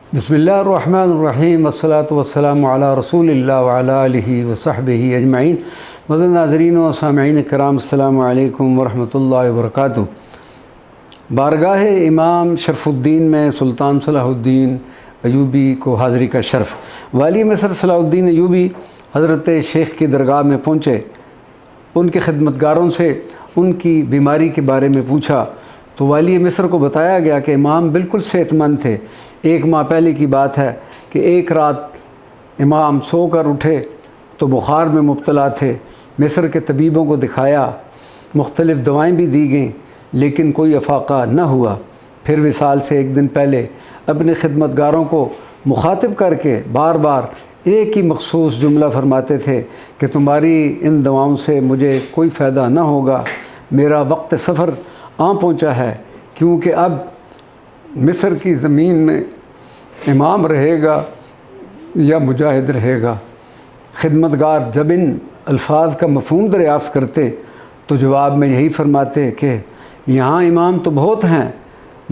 बिस्मिल्लाहिर्रहमानिर्रहीम वस्सलातु वस्सलामु अला रसूलिल्लाह व अला आलिहि व सहबिहि अजमईन। मज़ीद नाज़रीन व सामिईन किराम, अस्सलामु अलैकुम व रहमतुल्लाहि व बरकातुहू। बारगाह इमाम शरफुद्दीन में सुल्तान सलाहुद्दीन अयूबी को हाज़री का शर्फ़। वाली मिस्र सलाहुद्दीन अयूबी हज़रत शेख की दरगाह में पहुँचे। उनके खिदमतगारों से उनकी बीमारी के बारे में पूछा तो वाली मिस्र को बताया गया कि इमाम बिल्कुल सेहतमंद थे। एक माह पहले की बात है कि एक रात इमाम सोकर उठे तो बुखार में मुब्तला थे। मिस्र के तबीबों को दिखाया, मुख्तलिफ़ दवाएं भी दी गईं, लेकिन कोई अफाक़ा न हुआ। फिर विसाल से एक दिन पहले अपने खिदमतगारों को मुखातिब करके बार बार एक ही मखसूस जुमला फरमाते थे कि तुम्हारी इन दवाओं से मुझे कोई फ़ायदा न होगा। मेरा वक्त सफ़र आ पहुँचा है, क्योंकि अब मिस्र की ज़मीन में इमाम रहेगा या मुजाहिद रहेगा। खिदमतगार जब इन अल्फाज का मफ़हूम दरियाफ़्त करते तो जवाब में यही फरमाते कि यहाँ इमाम तो बहुत हैं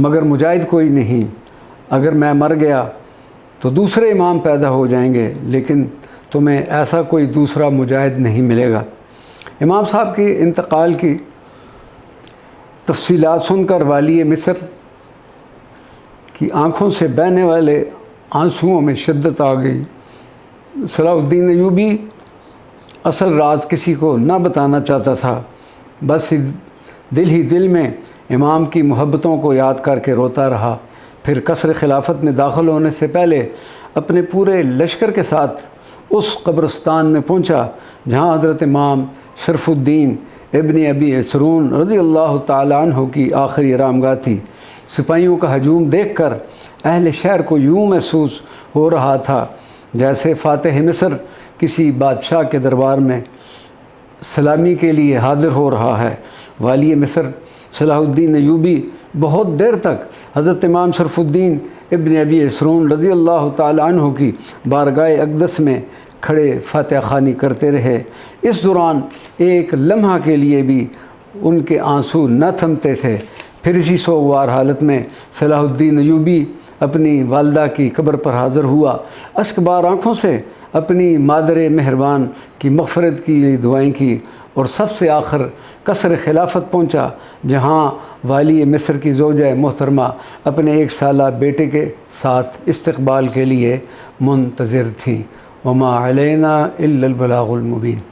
मगर मुजाहिद कोई नहीं। अगर मैं मर गया तो दूसरे इमाम पैदा हो जाएंगे, लेकिन तुम्हें ऐसा कोई दूसरा मुजाहिद नहीं मिलेगा। इमाम साहब की इंतकाल की तफसीलात सुनकर वाली मिस्र की आँखों से बहने वाले आंसुओं में शिद्दत आ गई। सलाहुद्दीन अयूबी असल राज किसी को न बताना चाहता था, बस दिल ही दिल में इमाम की मोहब्बतों को याद करके रोता रहा। फिर कसर खिलाफत में दाखिल होने से पहले अपने पूरे लश्कर के साथ उस कब्रिस्तान में पहुंचा जहां हज़रत इमाम शरफुद्दीन इब्न अबी यसरून रज़ी अल्लाह ताला अन्हु की आखिरी आरामगाह थी। सिपाहियों का हजूम देखकर अहले शहर को यूँ महसूस हो रहा था जैसे फ़ातिह मिस्र किसी बादशाह के दरबार में सलामी के लिए हाज़िर हो रहा है। वाली मिस्र सलाहुद्दीन अयूबी बहुत देर तक हज़रत इमाम शरफुद्दीन इब्न अबी यसरून रज़ी अल्लाह ताला अन्हु की बारगाह अक़दस में खड़े फ़ातिहा ख़वानी करते रहे। इस दौरान एक लम्हा के लिए भी उनके आंसू न थमते थे। फिर इसी सोगवार हालत में सलाहुद्दीन अयूबी अपनी वालदा की कब्र पर हाज़िर हुआ। अश्कबार आँखों से अपनी मादर मेहरबान की मग़फ़िरत की लिए दुआएं की और सबसे आखिर कसर खिलाफत पहुँचा, जहाँ वाली मिस्र की ज़ौजा मोहतरमा अपने 1 साला बेटे के साथ इस्तक़बाल के लिए मुंतज़िर थीं। वमा अलैना इल्लल बलागुल मुबीन।